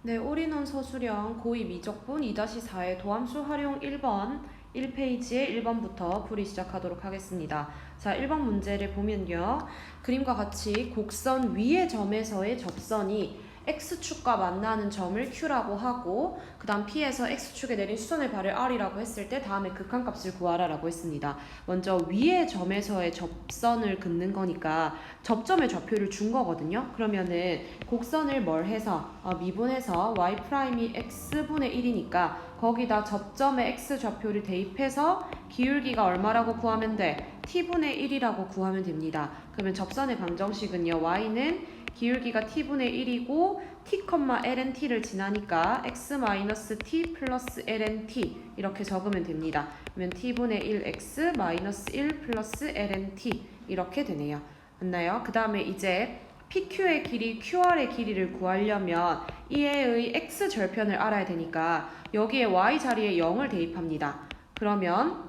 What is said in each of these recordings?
네, 올인원 서술형 고2 미적분 2-4의 도함수 활용 1번 1페이지의 1번부터 풀이 시작하도록 하겠습니다. 자, 1번 문제를 보면요. 그림과 같이 곡선 위의 점에서의 접선이 X축과 만나는 점을 Q라고 하고 그 다음 P에서 X축에 내린 수선의 발을 R이라고 했을 때 다음에 극한값을 구하라 라고 했습니다. 먼저 위의 점에서의 접선을 긋는 거니까 접점의 좌표를 준 거거든요. 그러면은 곡선을 뭘 해서 미분해서 Y'이 X분의 1이니까 거기다 접점의 X 좌표를 대입해서 기울기가 얼마라고 구하면 돼? T분의 1이라고 구하면 됩니다. 그러면 접선의 방정식은요. Y는 기울기가 t분의 1이고 t, lnt를 지나니까 x-t 플러스 lnt 이렇게 적으면 됩니다. 그러면 t분의 1x 마이너스 1 플러스 lnt 이렇게 되네요. 맞나요? 그 다음에 이제 PQ의 길이 QR의 길이를 구하려면 이의 x절편을 알아야 되니까 여기에 y 자리에 0을 대입합니다. 그러면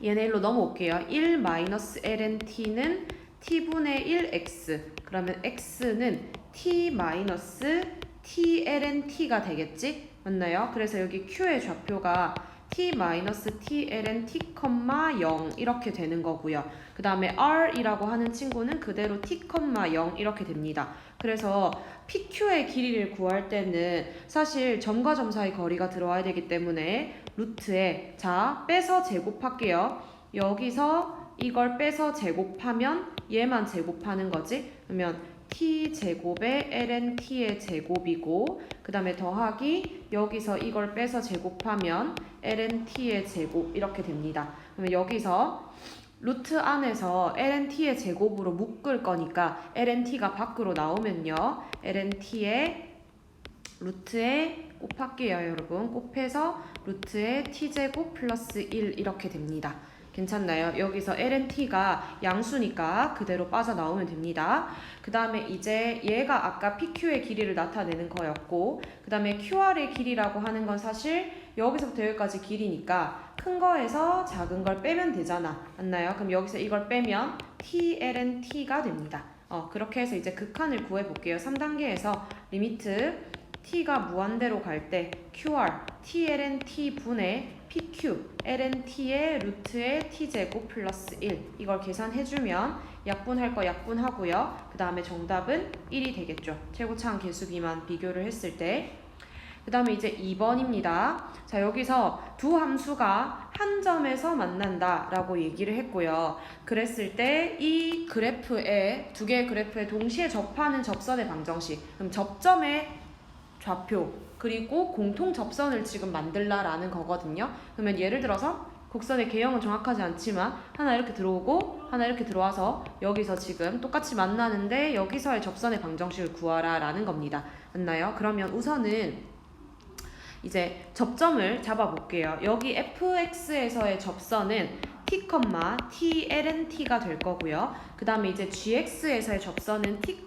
얘네 일로 넘어올게요. 1-lnt는 t분의 1x 그러면 x는 t-tlnt가 되겠지? 맞나요? 그래서 여기 q의 좌표가 t-tlnt, 0 이렇게 되는 거고요. 그 다음에 r이라고 하는 친구는 그대로 t, 0 이렇게 됩니다. 그래서 PQ의 길이를 구할 때는 사실 점과 점 사이 거리가 들어와야 되기 때문에 루트에 자 빼서 제곱할게요. 여기서 이걸 빼서 제곱하면 얘만 제곱하는 거지. 그러면 t제곱에 lnt의 제곱이고 그 다음에 더하기 여기서 이걸 빼서 제곱하면 lnt의 제곱 이렇게 됩니다. 그러면 여기서 루트 안에서 lnt의 제곱으로 묶을 거니까 lnt가 밖으로 나오면요. lnt의 루트에 곱할게요 여러분. 곱해서 루트에 t제곱 플러스 1 이렇게 됩니다. 괜찮나요? 여기서 lnt가 양수니까 그대로 빠져나오면 됩니다. 그 다음에 이제 얘가 아까 PQ의 길이를 나타내는 거였고 그 다음에 QR의 길이라고 하는 건 사실 여기서부터 여기까지 길이니까 큰 거에서 작은 걸 빼면 되잖아. 맞나요? 그럼 여기서 이걸 빼면 TLNT가 됩니다. 그렇게 해서 이제 극한을 구해볼게요. 3단계에서 리미트 t가 무한대로 갈 때 QR, TLNT 분의 PQ, LNT의 루트의 t제곱 플러스 1 이걸 계산해주면 약분할 거 약분하고요. 그 다음에 정답은 1이 되겠죠. 최고차항 개수비만 비교를 했을 때. 그 다음에 이제 2번입니다. 자, 여기서 두 함수가 한 점에서 만난다 라고 얘기를 했고요. 그랬을 때 이 그래프에 두 개의 그래프에 동시에 접하는 접선의 방정식 그럼 접점의 좌표 그리고 공통 접선을 지금 만들라라는 거거든요. 그러면 예를 들어서 곡선의 개형은 정확하지 않지만 하나 이렇게 들어오고 하나 이렇게 들어와서 여기서 지금 똑같이 만나는데 여기서의 접선의 방정식을 구하라 라는 겁니다. 맞나요? 그러면 우선은 이제 접점을 잡아볼게요. 여기 fx에서의 접선은 t, tlnt가 될 거고요. 그 다음에 이제 gx에서의 접선은 t,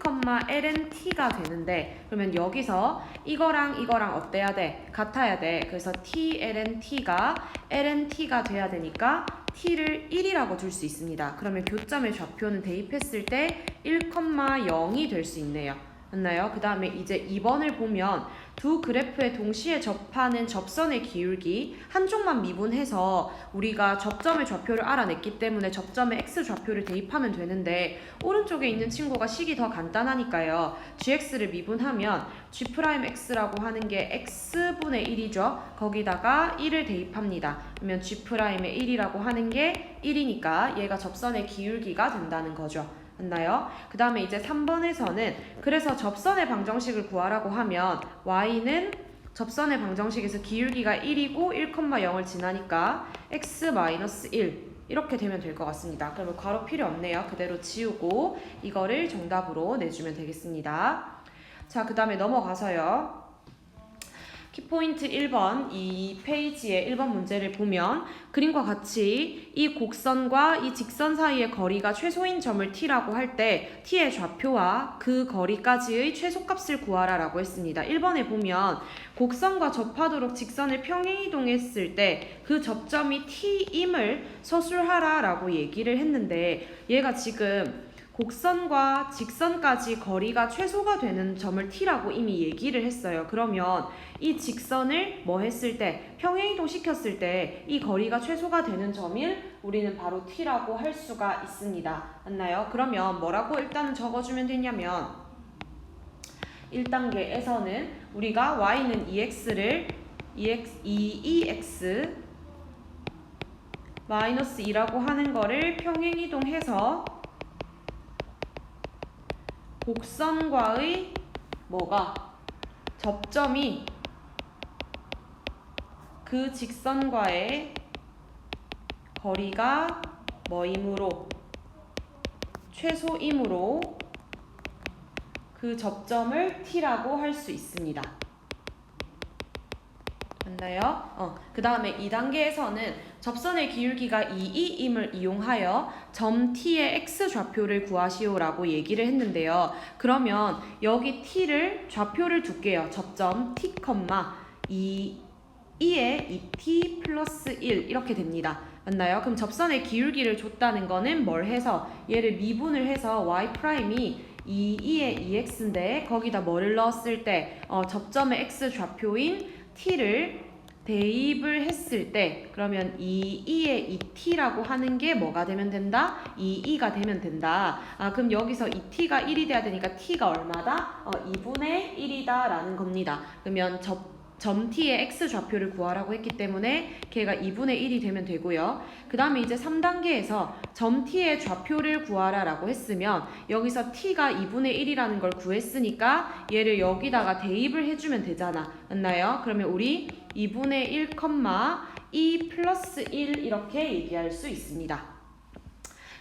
lnt가 되는데 그러면 여기서 이거랑 이거랑 어때야 돼? 같아야 돼. 그래서 tlnt가 lnt가 돼야 되니까 t를 1이라고 줄 수 있습니다. 그러면 교점의 좌표는 대입했을 때 1,0이 될 수 있네요. 맞나요? 그 다음에 이제 2번을 보면 두 그래프에 동시에 접하는 접선의 기울기 한쪽만 미분해서 우리가 접점의 좌표를 알아냈기 때문에 접점의 x 좌표를 대입하면 되는데 오른쪽에 있는 친구가 식이 더 간단하니까요. gx를 미분하면 g'x라고 하는 게 x분의 1이죠. 거기다가 1을 대입합니다. 그러면 g'의 1이라고 하는 게 1이니까 얘가 접선의 기울기가 된다는 거죠. 맞나요? 그 다음에 이제 3번에서는 그래서 접선의 방정식을 구하라고 하면 y는 접선의 방정식에서 기울기가 1이고 1,0을 지나니까 x-1 이렇게 되면 될 것 같습니다. 그러면 괄호 필요 없네요. 그대로 지우고 이거를 정답으로 내주면 되겠습니다. 자, 그 다음에 넘어가서요. 키포인트 1번 이 페이지의 1번 문제를 보면 그림과 같이 이 곡선과 이 직선 사이의 거리가 최소인 점을 t라고 할 때 t의 좌표와 그 거리까지의 최소값을 구하라 라고 했습니다. 1번에 보면 곡선과 접하도록 직선을 평행이동했을 때 그 접점이 t임을 서술하라 라고 얘기를 했는데 얘가 지금 곡선과 직선까지 거리가 최소가 되는 점을 t라고 이미 얘기를 했어요. 그러면 이 직선을 뭐 했을 때, 평행이동 시켰을 때 이 거리가 최소가 되는 점을 우리는 바로 t라고 할 수가 있습니다. 맞나요? 그러면 뭐라고 일단 적어주면 되냐면 1단계에서는 우리가 y는 2x를 2x 마이너스 2라고 하는 거를 평행이동해서 곡선과의 뭐가 접점이 그 직선과의 거리가 뭐이므로 최소이므로 그 접점을 t라고 할 수 있습니다. 맞나요? 그 다음에 2단계에서는 접선의 기울기가 2,2임을 이용하여 점 t의 x좌표를 구하시오라고 얘기를 했는데요. 그러면 여기 t를 좌표를 둘게요. 접점 t, 2에 2t 플러스 1 이렇게 됩니다. 맞나요? 그럼 접선의 기울기를 줬다는 거는 뭘 해서 얘를 미분을 해서 y'이 2의 2x인데 거기다 뭐를 넣었을 때 접점의 x좌표인 t를 대입을 했을 때 그러면 2의 2t라고 하는 게 뭐가 되면 된다? 2가 되면 된다. 그럼 여기서 2t가 1이 돼야 되니까 t가 얼마다? 2분의 1이다 라는 겁니다. 그러면 점 t의 x좌표를 구하라고 했기 때문에 걔가 2분의 1이 되면 되고요. 그 다음에 이제 3단계에서 점 t의 좌표를 구하라 라고 했으면 여기서 t가 2분의 1이라는 걸 구했으니까 얘를 여기다가 대입을 해주면 되잖아. 맞나요? 그러면 우리 2분의 1, 2 플러스 1 이렇게 얘기할 수 있습니다.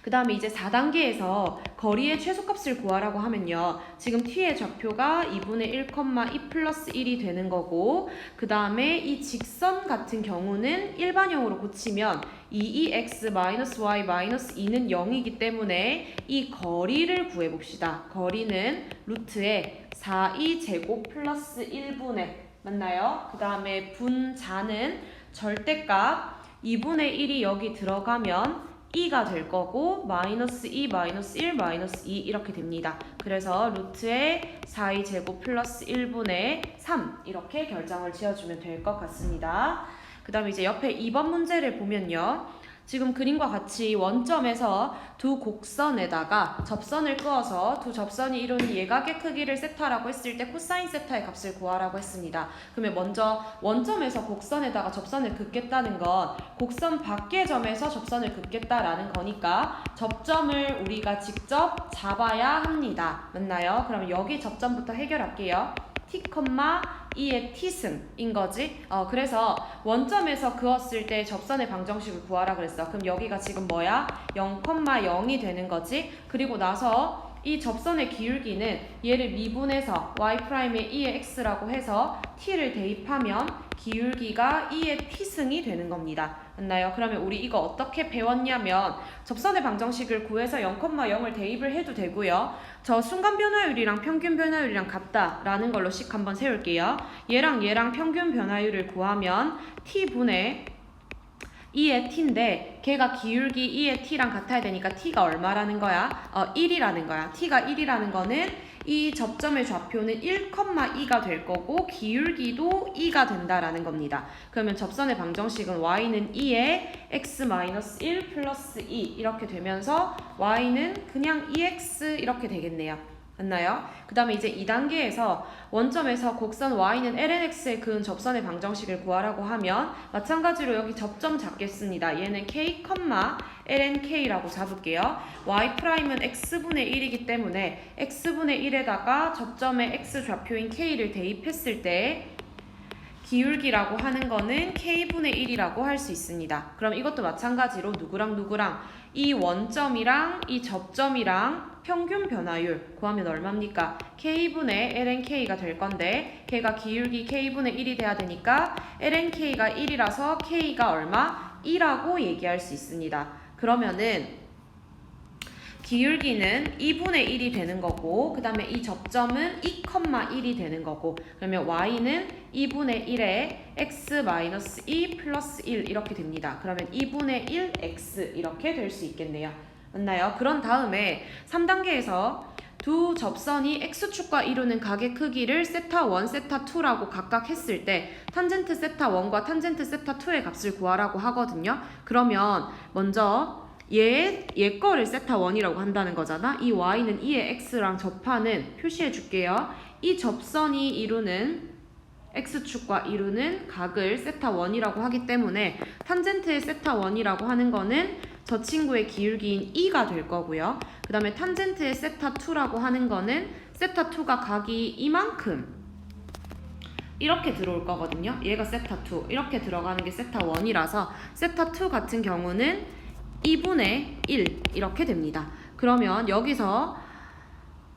그 다음에 이제 4단계에서 거리의 최소값을 구하라고 하면요. 지금 t의 좌표가 2분의 1, 2 플러스 1이 되는 거고 그 다음에 이 직선 같은 경우는 일반형으로 고치면 2x 마이너스 y 마이너스 2는 0이기 때문에 이 거리를 구해봅시다. 거리는 루트에 4e 제곱 플러스 1분의 맞나요? 그 다음에 분자는 절대값 2분의 1이 여기 들어가면 2가 될 거고 마이너스 2, 마이너스 1, 마이너스 2 이렇게 됩니다. 그래서 루트에 4의 제곱 플러스 1분의 3 이렇게 결정을 지어주면 될 것 같습니다. 그 다음에 이제 옆에 2번 문제를 보면요. 지금 그림과 같이 원점에서 두 곡선에다가 접선을 그어서 두 접선이 이루는 예각의 크기를 세타라고 했을 때 코사인 세타의 값을 구하라고 했습니다. 그러면 먼저 원점에서 곡선에다가 접선을 긋겠다는 건 곡선 밖의 점에서 접선을 긋겠다라는 거니까 접점을 우리가 직접 잡아야 합니다. 맞나요? 그럼 여기 접점부터 해결할게요. t, 2의 t승인 거지. 그래서 원점에서 그었을 때 접선의 방정식을 구하라 그랬어. 그럼 여기가 지금 뭐야? 0,0이 되는 거지. 그리고 나서 이 접선의 기울기는 얘를 미분해서 y'의 2의 x라고 해서 t를 대입하면 기울기가 2의 t승이 되는 겁니다. 맞나요? 그러면 우리 이거 어떻게 배웠냐면 접선의 방정식을 구해서 0,0을 대입을 해도 되고요. 저 순간 변화율이랑 평균 변화율이랑 같다라는 걸로 식 한번 세울게요. 얘랑 평균 변화율을 구하면 t분의 2의 t인데 걔가 기울기 2의 t랑 같아야 되니까 t가 얼마라는 거야? 1이라는 거야. t가 1이라는 거는 이 접점의 좌표는 1,2가 될 거고 기울기도 2가 된다라는 겁니다. 그러면 접선의 방정식은 y는 2에 x-1 플러스 2 이렇게 되면서 y는 그냥 2x 이렇게 되겠네요. 맞나요? 그 다음에 이제 2단계에서 원점에서 곡선 y는 lnx에 그은 접선의 방정식을 구하라고 하면 마찬가지로 여기 접점 잡겠습니다. 얘는 k, lnk라고 잡을게요. y'은 x분의 1이기 때문에 x분의 1에다가 접점의 x좌표인 k를 대입했을 때 기울기라고 하는 거는 k분의 1이라고 할 수 있습니다. 그럼 이것도 마찬가지로 누구랑 이 원점이랑 이 접점이랑 평균 변화율 구하면 얼마입니까? k분의 lnk가 될 건데 걔가 기울기 k분의 1이 돼야 되니까 lnk가 1이라서 k가 얼마? 2라고 얘기할 수 있습니다. 그러면은 기울기는 2분의 1이 되는 거고 그 다음에 이 접점은 2,1이 되는 거고 그러면 y는 2분의 1에 x-2 플러스 1 이렇게 됩니다. 그러면 2분의 1x 이렇게 될 수 있겠네요. 맞나요? 그런 다음에 3단계에서 두 접선이 x축과 이루는 각의 크기를 세타1, 세타2라고 각각 했을 때 탄젠트 세타1과 탄젠트 세타2의 값을 구하라고 하거든요. 그러면 먼저 얘 거를 세타1이라고 한다는 거잖아. 이 y는 이의 x랑 접하는 표시해 줄게요. 이 접선이 이루는 x축과 이루는 각을 세타1이라고 하기 때문에 탄젠트의 세타1이라고 하는 거는 저 친구의 기울기인 2가 될 거고요. 그 다음에 탄젠트의 세타2라고 하는 거는 세타2가 각이 이만큼 이렇게 들어올 거거든요. 얘가 세타2 이렇게 들어가는 게 세타1이라서 세타2 같은 경우는 2분의 1 이렇게 됩니다. 그러면 여기서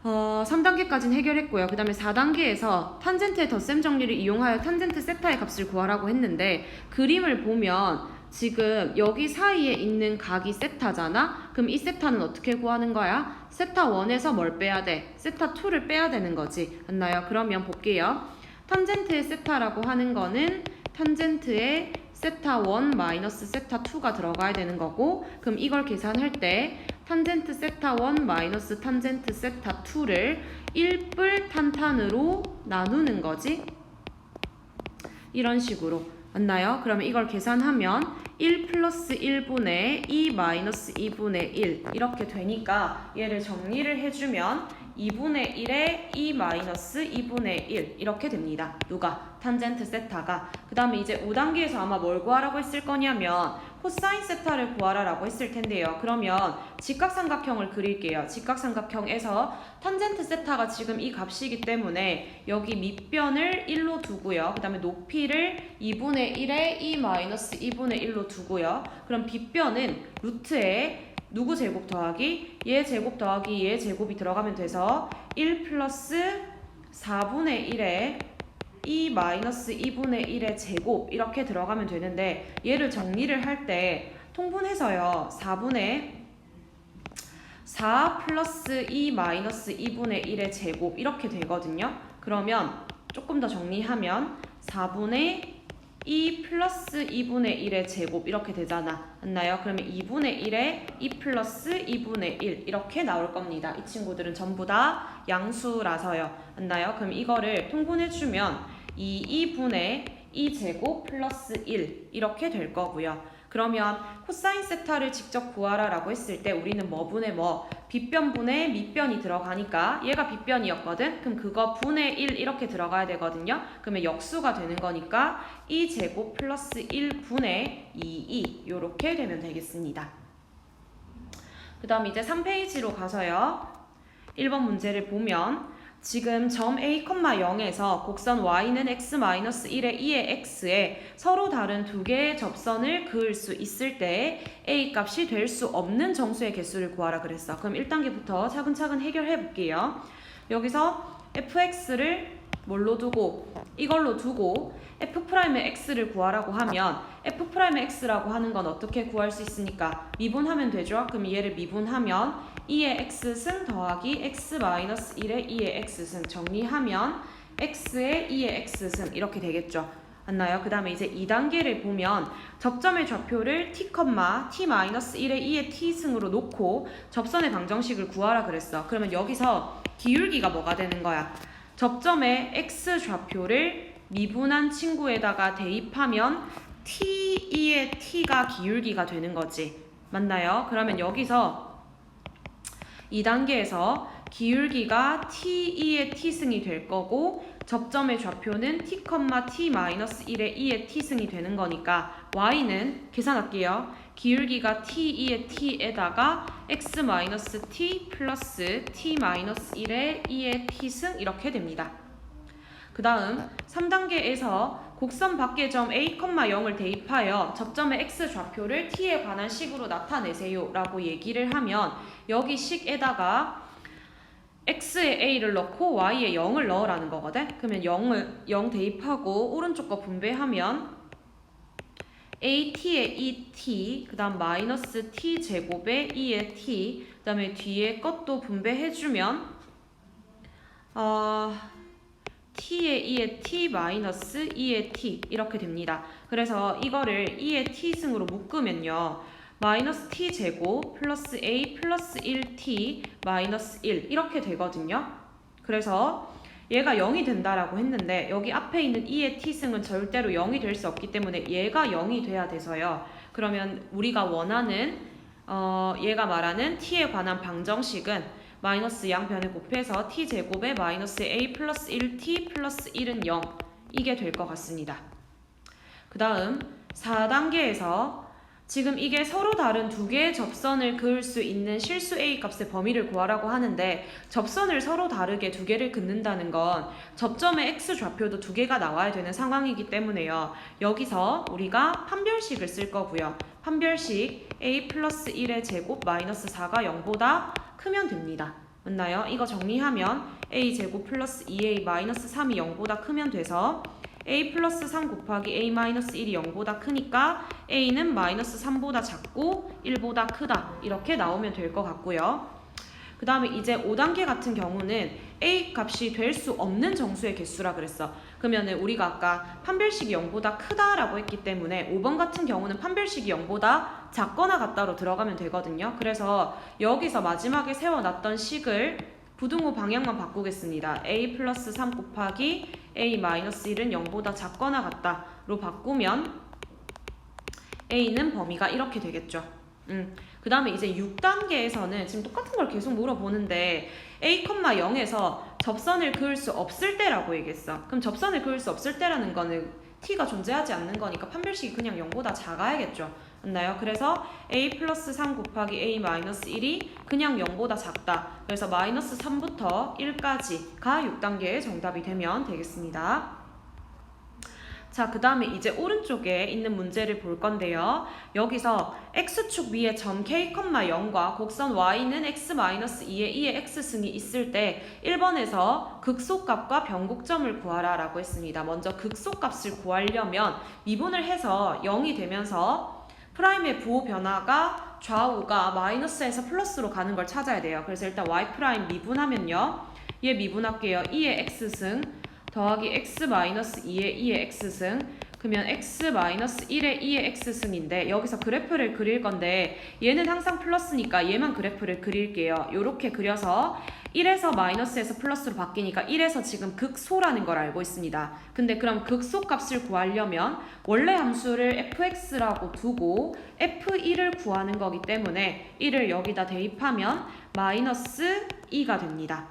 3단계까지는 해결했고요. 그 다음에 4단계에서 탄젠트의 덧셈 정리를 이용하여 탄젠트 세타의 값을 구하라고 했는데 그림을 보면 지금 여기 사이에 있는 각이 세타잖아? 그럼 이 세타는 어떻게 구하는 거야? 세타1에서 뭘 빼야 돼? 세타2를 빼야 되는 거지. 맞나요? 그러면 볼게요. 탄젠트의 세타라고 하는 거는 탄젠트의 세타1 마이너스 세타2가 들어가야 되는 거고 그럼 이걸 계산할 때 탄젠트 세타1 마이너스 탄젠트 세타2를 1뿔 탄탄으로 나누는 거지. 이런 식으로. 맞나요? 그러면 이걸 계산하면 1 플러스 1분의 2 마이너스 2분의 1 이렇게 되니까 얘를 정리를 해주면 2분의 1에 2 마이너스 2분의 1 이렇게 됩니다. 누가? 탄젠트 세타가. 그 다음에 이제 5단계에서 아마 뭘 구하라고 했을 거냐면 코사인 세타를 구하라라고 했을 텐데요. 그러면 직각삼각형을 그릴게요. 직각삼각형에서 탄젠트 세타가 지금 이 값이기 때문에 여기 밑변을 1로 두고요. 그 다음에 높이를 2분의 1에 2 마이너스 2분의 1로 두고요. 그럼 빗변은 루트에 누구 제곱 더하기 얘 제곱 더하기 얘 제곱이 들어가면 돼서 1 플러스 4분의 1에 2 마이너스 2분의 1의 제곱 이렇게 들어가면 되는데 얘를 정리를 할 때 통분해서요 4 플러스 2 마이너스 2분의 1의 제곱 이렇게 되거든요. 그러면 조금 더 정리하면 4분의 2 플러스 2분의 1의 제곱 이렇게 되잖아. 맞나요? 그러면 2분의 1에 2 플러스 2분의 1 이렇게 나올 겁니다. 이 친구들은 전부 다 양수라서요. 맞나요? 그럼 이거를 통분해주면 2분의 2제곱 플러스 1 이렇게 될 거고요. 그러면 코사인 세타를 직접 구하라 라고 했을 때 우리는 뭐분의 뭐 빗변분의 밑변이 들어가니까 얘가 빗변이었거든. 그럼 그거 분의 1 이렇게 들어가야 되거든요. 그러면 역수가 되는 거니까 2제곱 플러스 1분의 2 요렇게 되면 되겠습니다. 그 다음 이제 3페이지로 가서요. 1번 문제를 보면 지금 점 A, 0에서 곡선 y는 x-1의 2의 x에 서로 다른 두 개의 접선을 그을 수 있을 때 a 값이 될 수 없는 정수의 개수를 구하라 그랬어. 그럼 1단계부터 차근차근 해결해 볼게요. 여기서 fx를 뭘로 두고 이걸로 두고 f'의 x를 구하라고 하면 f'의 x라고 하는 건 어떻게 구할 수 있으니까 미분하면 되죠. 그럼 얘를 미분하면 2의 x승 더하기 x-1의 2의 x승 정리하면 x의 2의 x승 이렇게 되겠죠. 맞나요? 그 다음에 이제 2단계를 보면 접점의 좌표를 t,t-1의 2의 t승으로 놓고 접선의 방정식을 구하라 그랬어. 그러면 여기서 기울기가 뭐가 되는 거야? 접점의 x 좌표를 미분한 친구에다가 대입하면 t2의 t가 기울기가 되는 거지. 맞나요? 그러면 여기서 2단계에서 기울기가 t2의 t승이 될 거고 접점의 좌표는 t,t-1의 2의 t승이 되는 거니까 y는 계산할게요. 기울기가 t2의 t에다가 x-t 플러스 t-1의 2의 t승 이렇게 됩니다. 그 다음 3단계에서 곡선 밖의 점 A, 0을 대입하여 접점의 x 좌표를 t에 관한 식으로 나타내세요 라고 얘기를 하면 여기 식에다가 x에 a를 넣고 y에 0을 넣으라는 거거든. 그러면 0 대입하고 오른쪽 거 분배하면 at에 2t 그 다음 마이너스 t 제곱에 2의 t 그 다음에 뒤에 것도 분배해주면 t의 2의 t 마이너스 2의 t 이렇게 됩니다. 그래서 이거를 2의 t승으로 묶으면요. 마이너스 t 제곱 플러스 a 플러스 1t 마이너스 1 이렇게 되거든요. 그래서 얘가 0이 된다라고 했는데 여기 앞에 있는 2의 t승은 절대로 0이 될 수 없기 때문에 얘가 0이 돼야 돼서요. 그러면 우리가 원하는 얘가 말하는 t에 관한 방정식은 마이너스 양변에 곱해서 t제곱에 마이너스 a 플러스 1t 플러스 1은 0 이게 될 것 같습니다. 그 다음 4단계에서 지금 이게 서로 다른 두 개의 접선을 그을 수 있는 실수 A 값의 범위를 구하라고 하는데 접선을 서로 다르게 두 개를 긋는다는 건 접점의 x 좌표도 두 개가 나와야 되는 상황이기 때문에요. 여기서 우리가 판별식을 쓸 거고요. 판별식 A 플러스 1의 제곱 마이너스 4가 0보다 크면 됩니다. 맞나요? 이거 정리하면 A 제곱 플러스 2A 마이너스 3이 0보다 크면 돼서 a 플러스 3 곱하기 a 마이너스 1이 0보다 크니까 a는 마이너스 3보다 작고 1보다 크다 이렇게 나오면 될 것 같고요. 그 다음에 이제 5단계 같은 경우는 a 값이 될 수 없는 정수의 개수라 그랬어. 그러면은 우리가 아까 판별식이 0보다 크다라고 했기 때문에 5번 같은 경우는 판별식이 0보다 작거나 같다로 들어가면 되거든요. 그래서 여기서 마지막에 세워놨던 식을 부등호 방향만 바꾸겠습니다. a 플러스 3 곱하기 a 마이너스 1은 0보다 작거나 같다로 바꾸면 a는 범위가 이렇게 되겠죠. 그 다음에 이제 6단계에서는 지금 똑같은 걸 계속 물어보는데 a, 0에서 접선을 그을 수 없을 때라고 얘기했어. 그럼 접선을 그을 수 없을 때라는 거는 t가 존재하지 않는 거니까 판별식이 그냥 0보다 작아야겠죠. 맞나요? 그래서 a 플러스 3 곱하기 a 마이너스 1이 그냥 0보다 작다. 그래서 마이너스 3부터 1까지가 6단계의 정답이 되면 되겠습니다. 자, 그 다음에 이제 오른쪽에 있는 문제를 볼 건데요. 여기서 x축 위에 점 k, 0과 곡선 y는 x-2에 2의 x승이 있을 때 1번에서 극소값과 변곡점을 구하라 라고 했습니다. 먼저 극소값을 구하려면 미분을 해서 0이 되면서 프라임의 부호 변화가 좌우가 마이너스에서 플러스로 가는 걸 찾아야 돼요. 그래서 일단 y 프라임 미분하면요. 얘 미분할게요. 2의 x승 더하기 x-2의 2의 x승 그러면 x-1의 2의 x승인데 여기서 그래프를 그릴 건데 얘는 항상 플러스니까 얘만 그래프를 그릴게요. 요렇게 그려서 1에서 마이너스에서 플러스로 바뀌니까 1에서 지금 극소라는 걸 알고 있습니다. 근데 그럼 극소 값을 구하려면 원래 함수를 fx라고 두고 f1을 구하는 거기 때문에 1을 여기다 대입하면 마이너스 2가 됩니다.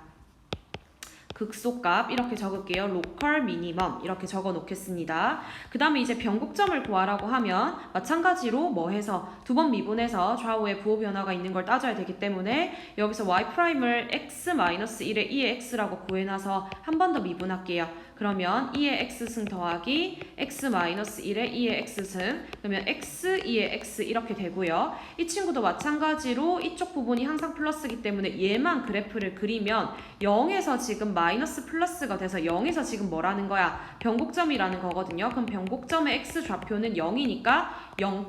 극소값 이렇게 적을게요. 로컬 미니멈 이렇게 적어 놓겠습니다. 그 다음에 이제 변곡점을 구하라고 하면 마찬가지로 뭐 해서 두 번 미분해서 좌우에 부호 변화가 있는 걸 따져야 되기 때문에 여기서 y''을 x-1의 2의 x라고 구해놔서 한 번 더 미분할게요. 그러면 2의 x승 더하기 x-1의 2의 x승 그러면 x, 2의 x 이렇게 되고요. 이 친구도 마찬가지로 이쪽 부분이 항상 플러스이기 때문에 얘만 그래프를 그리면 0에서 지금 마이너스 플러스가 돼서 0에서 지금 뭐라는 거야? 변곡점이라는 거거든요. 그럼 변곡점의 x 좌표는 0이니까 0,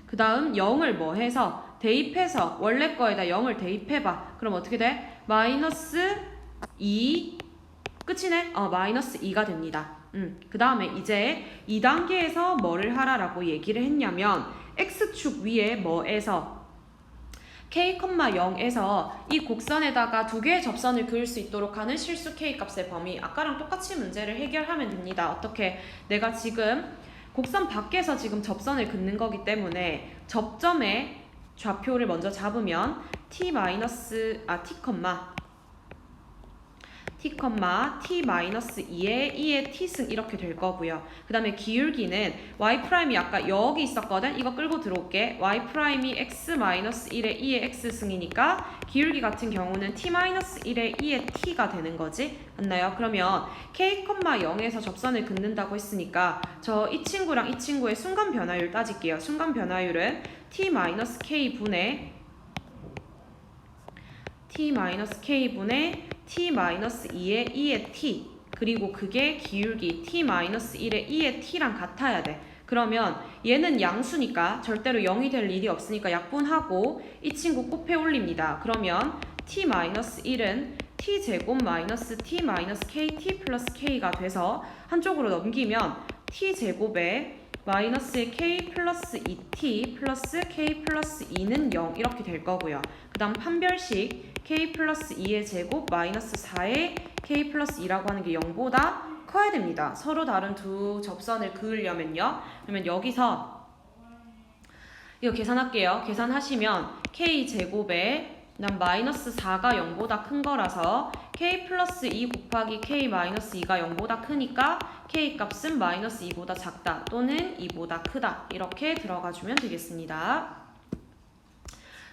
그 다음 0을 뭐 해서 대입해서 원래 거에다 0을 대입해봐. 그럼 어떻게 돼? 마이너스 2 끝이네? 마이너스 2가 됩니다. 그 다음에 이제 2단계에서 뭐를 하라라고 얘기를 했냐면 x축 위에 뭐에서 k, 0에서 이 곡선에다가 두 개의 접선을 그을 수 있도록 하는 실수 k 값의 범위 아까랑 똑같이 문제를 해결하면 됩니다. 어떻게? 내가 지금 곡선 밖에서 지금 접선을 긋는 거기 때문에 접점의 좌표를 먼저 잡으면 t-2의 t승 이렇게 될 거고요. 그 다음에 기울기는 y''이 아까 여기 있었거든? 이거 끌고 들어올게. y''이 x-1의 2의 x승이니까 기울기 같은 경우는 t-1의 2의 t가 되는 거지. 맞나요? 그러면 k, 0에서 접선을 긋는다고 했으니까 이 친구랑 이 친구의 순간 변화율 따질게요. 순간 변화율은 t-k분의 t-2의 2의 t 그리고 그게 기울기 t-1의 2의 t랑 같아야 돼. 그러면 얘는 양수니까 절대로 0이 될 일이 없으니까 약분하고 이 친구 곱해 올립니다. 그러면 t-1은 t제곱 마이너스 t-kt 플러스 k가 돼서 한쪽으로 넘기면 t제곱에 마이너스의 k 플러스 2t 플러스 k 플러스 2는 0 이렇게 될 거고요. 그 다음 판별식 k 플러스 2의 제곱 마이너스 4의 k 플러스 2라고 하는 게 0보다 커야 됩니다. 서로 다른 두 접선을 그으려면요. 그러면 여기서 이거 계산할게요. 계산하시면 k 제곱에 난 마이너스 4가 0보다 큰 거라서 k 플러스 2 곱하기 k 마이너스 2가 0보다 크니까 k 값은 마이너스 2보다 작다 또는 2보다 크다 이렇게 들어가주면 되겠습니다.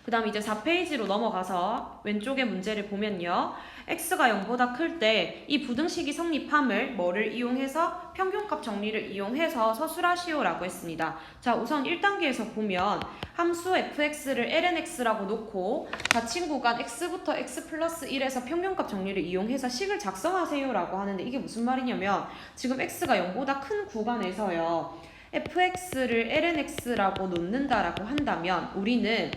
그 다음 이제 4페이지로 넘어가서 왼쪽의 문제를 보면요. x가 0보다 클 때 이 부등식이 성립함을 뭐를 이용해서 평균값 정리를 이용해서 서술하시오라고 했습니다. 자, 우선 1단계에서 보면 함수 fx를 lnx라고 놓고 닫힌 구간 x부터 x 플러스 1에서 평균값 정리를 이용해서 식을 작성하세요라고 하는데 이게 무슨 말이냐면 지금 x가 0보다 큰 구간에서요. fx를 lnx라고 놓는다라고 한다면 우리는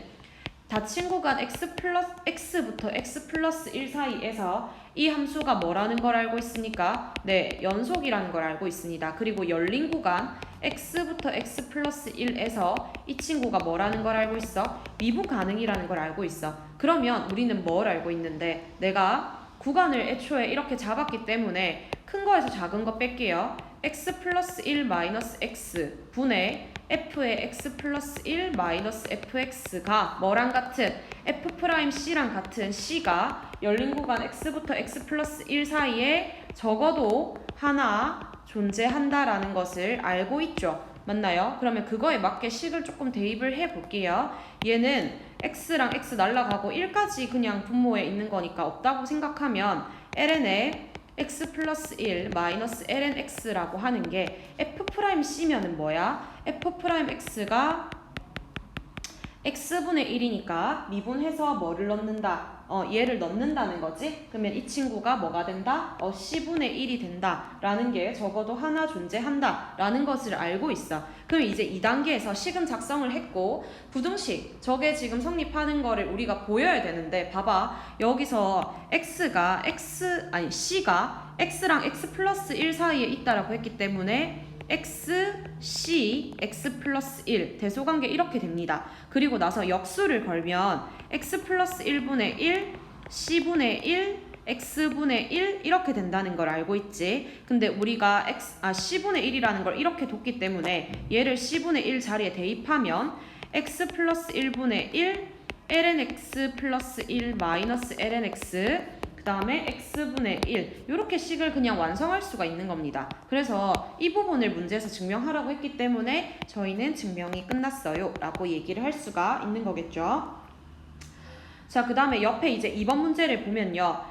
닫힌 구간 x부터 x 플러스 1 사이에서 이 함수가 뭐라는 걸 알고 있습니까? 네, 연속이라는 걸 알고 있습니다. 그리고 열린 구간 x부터 x 플러스 1에서 이 친구가 뭐라는 걸 알고 있어? 미분 가능이라는 걸 알고 있어. 그러면 우리는 뭘 알고 있는데 내가 구간을 애초에 이렇게 잡았기 때문에 큰 거에서 작은 거 뺄게요. x 플러스 1 마이너스 x 분의 f의 x 플러스 1 마이너스 fx가 뭐랑 같은 f'C랑 같은 c가 열린 구간 x부터 x 플러스 1 사이에 적어도 하나 존재한다라는 것을 알고 있죠. 맞나요? 그러면 그거에 맞게 식을 조금 대입을 해볼게요. 얘는 x랑 x 날라가고 1까지 그냥 분모에 있는 거니까 없다고 생각하면 ln에 x 플러스 1 마이너스 lnx라고 하는 게 f'C면은 뭐야? f'x가 x분의 1이니까 미분해서 뭐를 넣는다? 얘를 넣는다는 거지? 그러면 이 친구가 뭐가 된다? c분의 1이 된다 라는 게 적어도 하나 존재한다 라는 것을 알고 있어. 그럼 이제 2단계에서 식은 작성을 했고 부등식 저게 지금 성립하는 거를 우리가 보여야 되는데 봐봐. 여기서 C가 x랑 x 플러스 1 사이에 있다라고 했기 때문에 x, c, x 플러스 1 대소관계 이렇게 됩니다. 그리고 나서 역수를 걸면 x 플러스 1분의 1, c분의 1, x분의 1 이렇게 된다는 걸 알고 있지. 근데 우리가 c분의 1이라는 걸 이렇게 뒀기 때문에 얘를 c분의 1 자리에 대입하면 x 플러스 1분의 1, lnx 플러스 1 마이너스 lnx 그 다음에 x분의 1 이렇게 식을 그냥 완성할 수가 있는 겁니다. 그래서 이 부분을 문제에서 증명하라고 했기 때문에 저희는 증명이 끝났어요 라고 얘기를 할 수가 있는 거겠죠. 자, 그 다음에 옆에 이제 2번 문제를 보면요.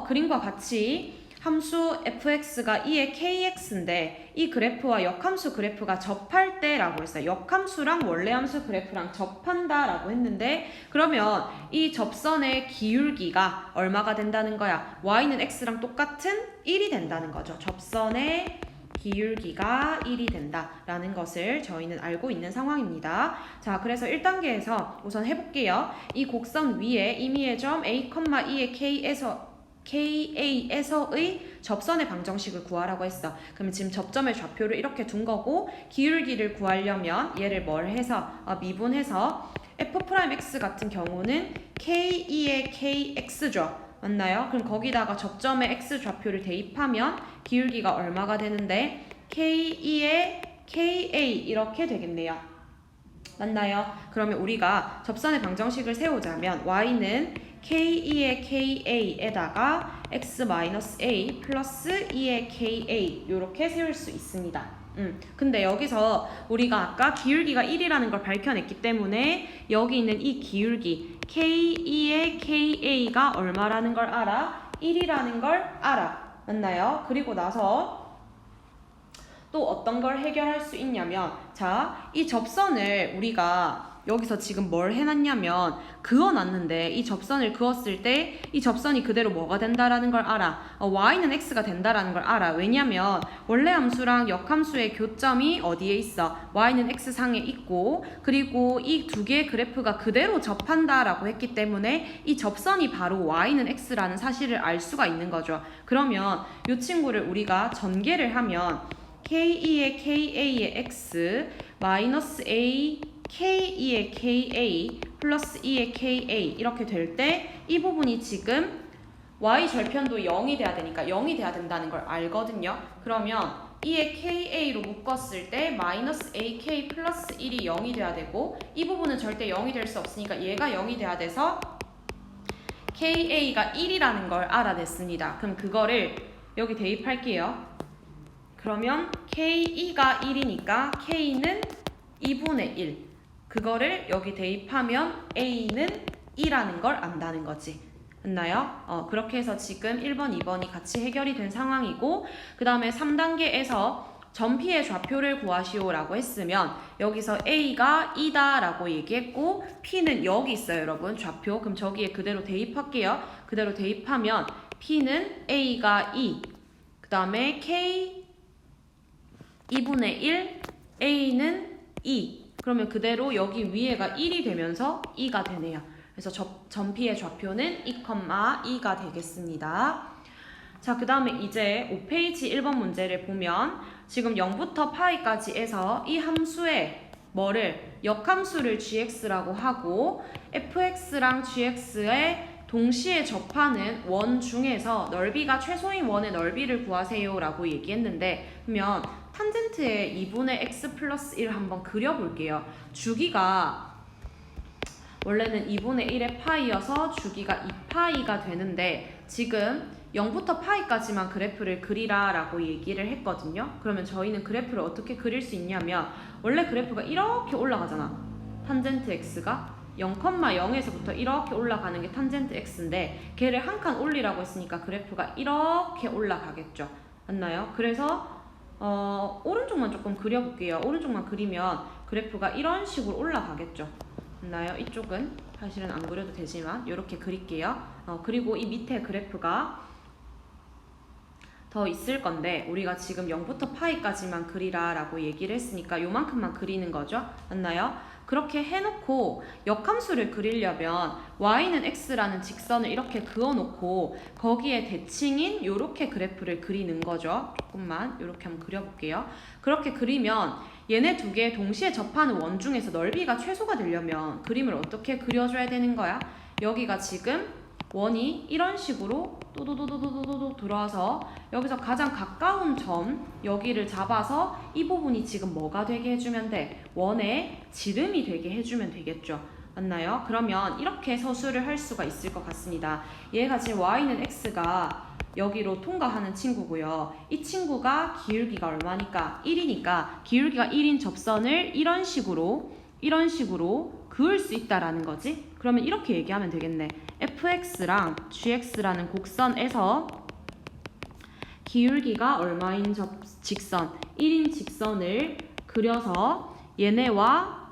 그림과 같이 함수 fx가 2의 kx인데 이 그래프와 역함수 그래프가 접할 때라고 했어요. 역함수랑 원래 함수 그래프랑 접한다라고 했는데 그러면 이 접선의 기울기가 얼마가 된다는 거야? y는 x랑 똑같은 1이 된다는 거죠. 접선의 기울기가 1이 된다라는 것을 저희는 알고 있는 상황입니다. 자, 그래서 1단계에서 우선 해볼게요. 이 곡선 위에 임의의 점 a, 2의 KA에서의 접선의 방정식을 구하라고 했어. 그럼 지금 접점의 좌표를 이렇게 둔 거고 기울기를 구하려면 얘를 뭘 해서 미분해서 f'x 같은 경우는 K2의 KX죠. 맞나요? 그럼 거기다가 접점의 x 좌표를 대입하면 기울기가 얼마가 되는데 K2의 KA 이렇게 되겠네요. 맞나요? 그러면 우리가 접선의 방정식을 세우자면 y는 K2의 KA에다가 x-a 플러스 2의 KA 이렇게 세울 수 있습니다. 근데 여기서 우리가 아까 기울기가 1이라는 걸 밝혀냈기 때문에 여기 있는 이 기울기 K2의 KA가 얼마라는 걸 알아? 1이라는 걸 알아. 맞나요? 그리고 나서 또 어떤 걸 해결할 수 있냐면 자, 이 접선을 우리가 여기서 지금 뭘 해놨냐면 그어놨는데 이 접선을 그었을 때 이 접선이 그대로 뭐가 된다라는 걸 알아. y는 x가 된다라는 걸 알아. 왜냐면 원래 함수랑 역함수의 교점이 어디에 있어? y는 x상에 있고 그리고 이 두 개의 그래프가 그대로 접한다라고 했기 때문에 이 접선이 바로 y는 x라는 사실을 알 수가 있는 거죠. 그러면 이 친구를 우리가 전개를 하면 k2의 ka의 x 마이너스 a k2의 ka 플러스 2의 ka 이렇게 될 때 이 부분이 지금 y 절편도 0이 돼야 되니까 0이 돼야 된다는 걸 알거든요. 그러면 2의 ka로 묶었을 때 마이너스 ak 플러스 1이 0이 돼야 되고 이 부분은 절대 0이 될 수 없으니까 얘가 0이 돼야 돼서 ka가 1이라는 걸 알아냈습니다. 그럼 그거를 여기 대입할게요. 그러면 k2가 1이니까 k는 2분의 1. 그거를 여기 대입하면 a는 2라는 걸 안다는 거지. 됐나요? 그렇게 해서 지금 1번, 2번이 같이 해결이 된 상황이고 그 다음에 3단계에서 전피의 좌표를 구하시오라고 했으면 여기서 A가 2다 라고 얘기했고 P는 여기 있어요 여러분 좌표. 그럼 저기에 그대로 대입할게요. 그대로 대입하면 P는 A가 2, 그 다음에 K 2분의 1, A는 2. 그러면 그대로 여기 위에가 1이 되면서 2가 되네요. 그래서 전피의 좌표는 2,2가 되겠습니다. 자, 그 다음에 이제 5페이지 1번 문제를 보면 지금 0부터 파이까지 해서 이 함수의 뭐를 역함수를 gx라고 하고 fx랑 gx의 동시에 접하는 원 중에서 넓이가 최소인 원의 넓이를 구하세요 라고 얘기했는데 그러면 탄젠트의 2분의 x 플러스 1 한번 그려볼게요. 주기가 원래는 2분의 1의 파이여서 주기가 2파이가 되는데 지금 0부터 파이까지만 그래프를 그리라 라고 얘기를 했거든요. 그러면 저희는 그래프를 어떻게 그릴 수 있냐면 원래 그래프가 이렇게 올라가잖아. 탄젠트 x가 0,0에서부터 이렇게 올라가는 게 탄젠트 x인데 걔를 한 칸 올리라고 했으니까 그래프가 이렇게 올라가겠죠. 맞나요? 그래서 오른쪽만 조금 그려볼게요. 오른쪽만 그리면 그래프가 이런 식으로 올라가겠죠. 맞나요? 이쪽은 사실은 안 그려도 되지만 이렇게 그릴게요. 그리고 이 밑에 그래프가 더 있을 건데 우리가 지금 0부터 파이까지만 그리라 라고 얘기를 했으니까 요만큼만 그리는 거죠. 맞나요? 그렇게 해놓고 역함수를 그리려면 y는 x라는 직선을 이렇게 그어놓고 거기에 대칭인 요렇게 그래프를 그리는 거죠. 조금만 요렇게 한번 그려볼게요. 그렇게 그리면 얘네 두 개 동시에 접하는 원 중에서 넓이가 최소가 되려면 그림을 어떻게 그려줘야 되는 거야? 여기가 지금 원이 이런 식으로 또도도도도도도 들어와서 여기서 가장 가까운 점 여기를 잡아서 이 부분이 지금 뭐가 되게 해주면 돼? 원의 지름이 되게 해주면 되겠죠. 맞나요? 그러면 이렇게 서술을 할 수가 있을 것 같습니다. 얘가 지금 y는 x가 여기로 통과하는 친구고요. 이 친구가 기울기가 얼마니까? 1이니까 기울기가 1인 접선을 이런 식으로 그을 수 있다라는 거지. 그러면 이렇게 얘기하면 되겠네. fx랑 gx라는 곡선에서 기울기가 얼마인 직선, 1인 직선을 그려서 얘네와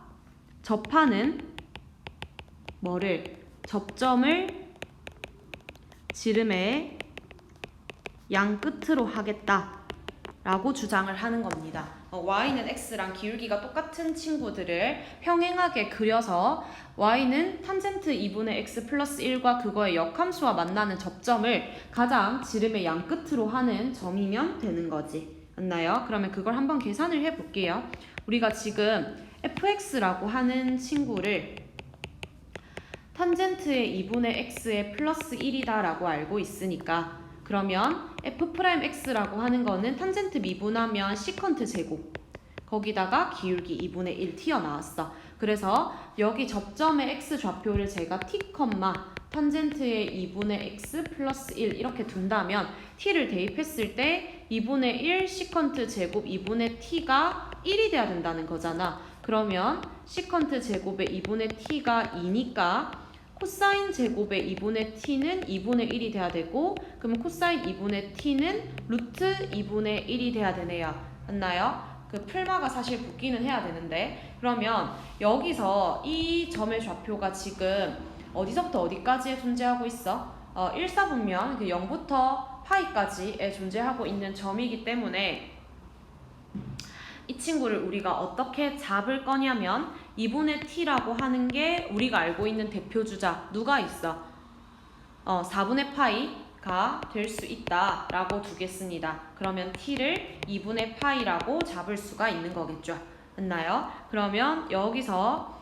접하는 뭐를 접점을 지름의 양 끝으로 하겠다 라고 주장을 하는 겁니다. y는 x랑 기울기가 똑같은 친구들을 평행하게 그려서 y는 탄젠트 2분의 x 플러스 1과 그거의 역함수와 만나는 접점을 가장 지름의 양 끝으로 하는 점이면 되는 거지. 맞나요? 그러면 그걸 한번 계산을 해볼게요. 우리가 지금 fx라고 하는 친구를 탄젠트의 2분의 x의 플러스 1이다 라고 알고 있으니까 그러면 f'x라고 하는 거는 탄젠트 미분하면 시컨트 제곱 거기다가 기울기 2분의 1 튀어나왔어. 그래서 여기 접점의 x 좌표를 제가 t, 탄젠트의 2분의 x 플러스 1 이렇게 둔다면 t를 대입했을 때 2분의 1 시컨트 제곱 2분의 t가 1이 돼야 된다는 거잖아. 그러면 시컨트 제곱의 2분의 t가 2니까 코사인 제곱의 2분의 t는 2분의 1이 돼야 되고 그러면 코사인 2분의 t는 루트 2분의 1이 돼야 되네요. 맞나요? 그 풀마가 사실 붙기는 해야 되는데 그러면 여기서 이 점의 좌표가 지금 어디서부터 어디까지에 존재하고 있어? 1사분면 그 0부터 파이까지에 존재하고 있는 점이기 때문에 이 친구를 우리가 어떻게 잡을 거냐면 2분의 t라고 하는 게 우리가 알고 있는 대표 주자 누가 있어? 4분의 파이 가 될 수 있다 라고 두겠습니다. 그러면 t를 2분의 파이라고 잡을 수가 있는 거겠죠. 맞나요? 그러면 여기서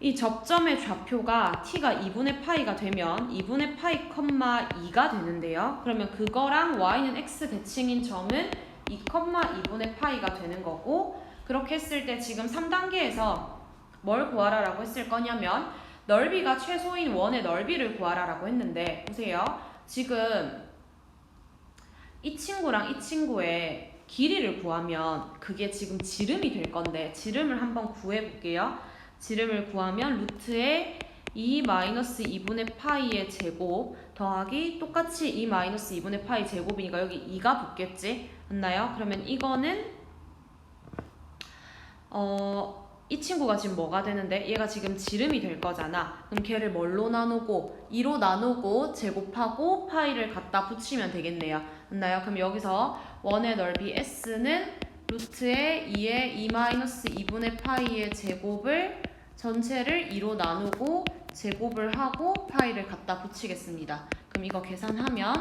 이 접점의 좌표가 t가 2분의 파이가 되면 2분의 파이, 2가 되는데요. 그러면 그거랑 y는 x 대칭인 점은 2,2분의 파이가 되는 거고, 그렇게 했을 때 지금 3단계에서 뭘 구하라라고 했을 거냐면 넓이가 최소인 원의 넓이를 구하라라고 했는데, 보세요. 지금 이 친구랑 이 친구의 길이를 구하면 그게 지금 지름이 될 건데, 지름을 한번 구해볼게요. 지름을 구하면 루트에 2-2분의 파이의 제곱 더하기 똑같이 2-2분의 파이 제곱이니까 여기 2가 붙겠지? 맞나요? 그러면 이거는 이 친구가 지금 뭐가 되는데 얘가 지금 지름이 될 거잖아. 그럼 걔를 뭘로 나누고 2로 나누고 제곱하고 파이를 갖다 붙이면 되겠네요. 맞나요? 그럼 여기서 원의 넓이 s는 루트에 2의 2-2분의 파이의 제곱을 전체를 2로 나누고 제곱을 하고 파이를 갖다 붙이겠습니다. 그럼 이거 계산하면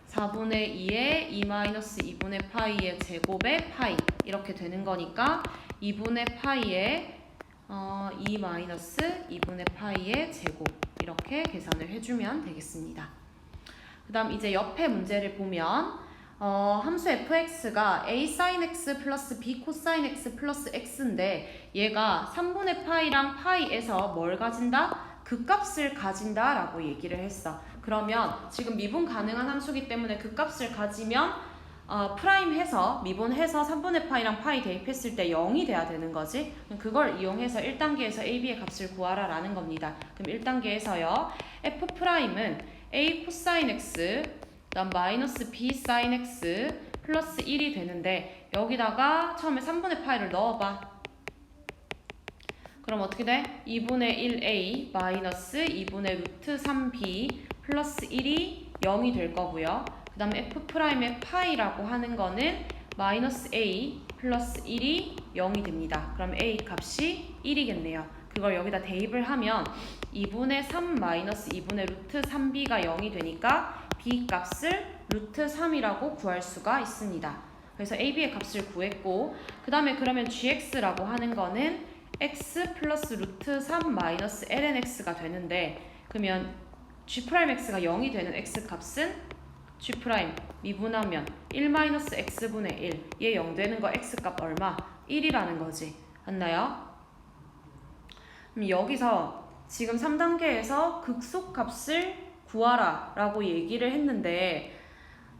4분의 2의 2-2분의 파이의 제곱의 파이 이렇게 되는 거니까 2분의 파이의 2-2분의 파이의 제곱 이렇게 계산을 해주면 되겠습니다. 그 다음 이제 옆에 문제를 보면 함수 fx가 a sin x 플러스 b 코사인 x 플러스 x인데 얘가 3분의 파이랑 파이에서 뭘 가진다? 극값을 가진다 라고 얘기를 했어. 그러면 지금 미분 가능한 함수기 때문에 극값을 가지면 프라임 해서 미분해서 3분의 파이랑 파이 대입했을 때 0이 돼야 되는 거지. 그걸 이용해서 1단계에서 a, b의 값을 구하라 라는 겁니다. 그럼 1단계에서요 f 프라임은 a 코사인 x 그다음 마이너스 b 사인 x 플러스 1이 되는데 여기다가 처음에 3분의 파이를 넣어봐. 그럼 어떻게 돼? 2분의 1a 마이너스 2분의 루트 3b 플러스 1이 0이 될 거고요. 그 다음에 f'의 파이라고 하는 거는 마이너스 a 플러스 1이 0이 됩니다. 그럼 a 값이 1이겠네요. 그걸 여기다 대입을 하면 2분의 3 마이너스 2분의 루트 3b가 0이 되니까 b 값을 루트 3이라고 구할 수가 있습니다. 그래서 a, b의 값을 구했고 그 다음에 그러면 gx라고 하는 거는 x 플러스 루트 3 마이너스 ln x가 되는데 그러면 g'x가 0이 되는 x 값은 g' 미분하면 1 마이너스 x분의 1 얘 0 되는 거 x 값 얼마? 1이라는 거지. 맞나요? 그럼 여기서 지금 3단계에서 극소값을 구하라 라고 얘기를 했는데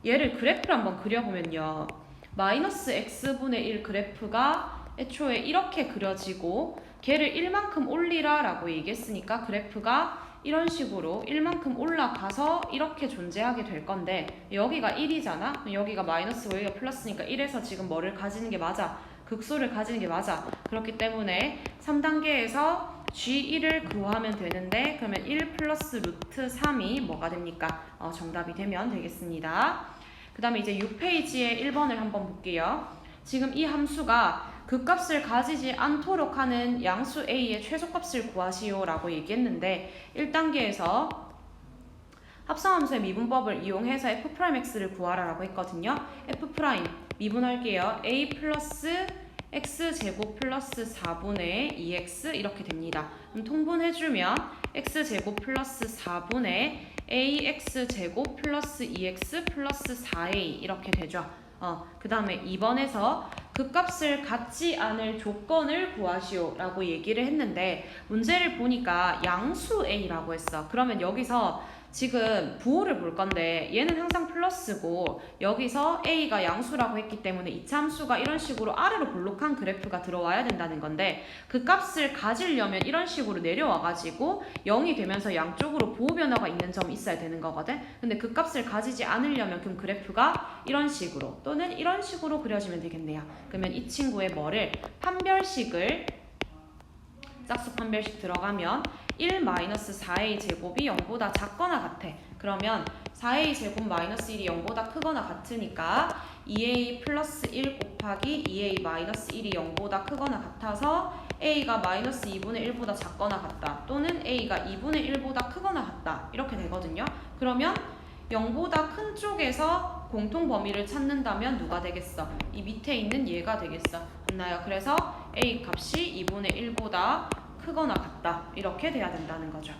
얘를 그래프를 한번 그려보면요. 마이너스 x분의 1 그래프가 애초에 이렇게 그려지고 걔를 1만큼 올리라 라고 얘기했으니까 그래프가 이런 식으로 1만큼 올라가서 이렇게 존재하게 될 건데 여기가 1이잖아? 여기가 마이너스고 여기가 플러스니까 1에서 지금 뭐를 가지는 게 맞아? 극소를 가지는 게 맞아. 그렇기 때문에 3단계에서 G1을 구하면 되는데 그러면 1 플러스 루트 3이 뭐가 됩니까? 정답이 되면 되겠습니다. 그 다음에 이제 6페이지에 1번을 한번 볼게요. 지금 이 함수가 극값을 가지지 않도록 하는 양수 A의 최소값을 구하시오 라고 얘기했는데 1단계에서 합성함수의 미분법을 이용해서 f'x를 구하라 라고 했거든요. f' 미분할게요. a 플러스 x제곱 플러스 4분의 2x 이렇게 됩니다. 그럼 통분해주면 x제곱 플러스 4분의 ax제곱 플러스 2x 플러스 4a 이렇게 되죠. 그 다음에 2번에서 극값을 갖지 않을 조건을 구하시오 라고 얘기를 했는데 문제를 보니까 양수 a라고 했어. 그러면 여기서 지금 부호를 볼 건데 얘는 항상 플러스고 여기서 a가 양수라고 했기 때문에 이차함수가 이런 식으로 아래로 볼록한 그래프가 들어와야 된다는 건데 그 값을 가지려면 이런 식으로 내려와가지고 0이 되면서 양쪽으로 부호 변화가 있는 점이 있어야 되는 거거든. 근데 그 값을 가지지 않으려면 그럼 그래프가 이런 식으로 또는 이런 식으로 그려지면 되겠네요. 그러면 이 친구의 뭐를 판별식을 짝수 판별식 들어가면 1-4a 제곱이 0보다 작거나 같아. 그러면 4a 제곱 마이너스 1이 0보다 크거나 같으니까 2a 플러스 1 곱하기 2a 마이너스 1이 0보다 크거나 같아서 a가 마이너스 2분의 1보다 작거나 같다. 또는 a가 2분의 1보다 크거나 같다. 이렇게 되거든요. 그러면 0보다 큰 쪽에서 공통 범위를 찾는다면 누가 되겠어? 이 밑에 있는 얘가 되겠어. 맞나요? 그래서 a 값이 2분의 1보다 크거나 같다. 이렇게 돼야 된다는 거죠.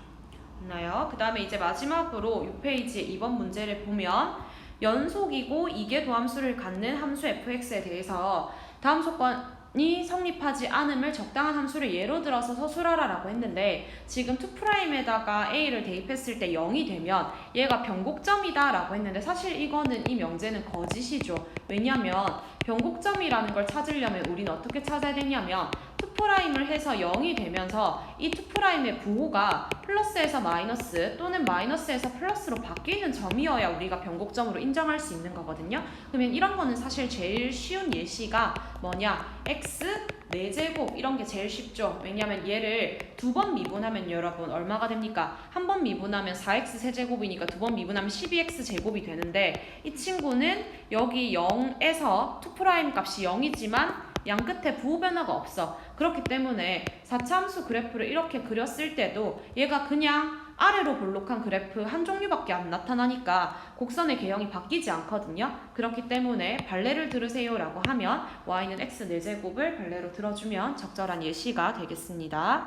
맞나요? 그 다음에 이제 마지막으로 6페이지의 2번 문제를 보면 연속이고 이계도함수를 갖는 함수 fx에 대해서 다음 조건이 성립하지 않음을 적당한 함수를 예로 들어서 서술하라라고 했는데 지금 2'에다가 a를 대입했을 때 0이 되면 얘가 변곡점이다 라고 했는데 사실 이거는 이 명제는 거짓이죠. 왜냐면 변곡점이라는 걸 찾으려면 우리는 어떻게 찾아야 되냐면 2'을 해서 0이 되면서 이 2'의 부호가 플러스에서 마이너스 또는 마이너스에서 플러스로 바뀌는 점이어야 우리가 변곡점으로 인정할 수 있는 거거든요. 그러면 이런 거는 사실 제일 쉬운 예시가 뭐냐? x 4제곱 이런 게 제일 쉽죠. 왜냐면 얘를 2번 미분하면 여러분 얼마가 됩니까? 한 번 미분하면 4x 세제곱이니까 2번 미분하면 12x 제곱이 되는데 이 친구는 여기 0에서 2' 값이 0이지만 양 끝에 부호 변화가 없어. 그렇기 때문에 4차 함수 그래프를 이렇게 그렸을 때도 얘가 그냥 아래로 볼록한 그래프 한 종류밖에 안 나타나니까 곡선의 개형이 바뀌지 않거든요. 그렇기 때문에 발레를 들으세요 라고 하면 y는 x 4제곱을 발레로 들어주면 적절한 예시가 되겠습니다.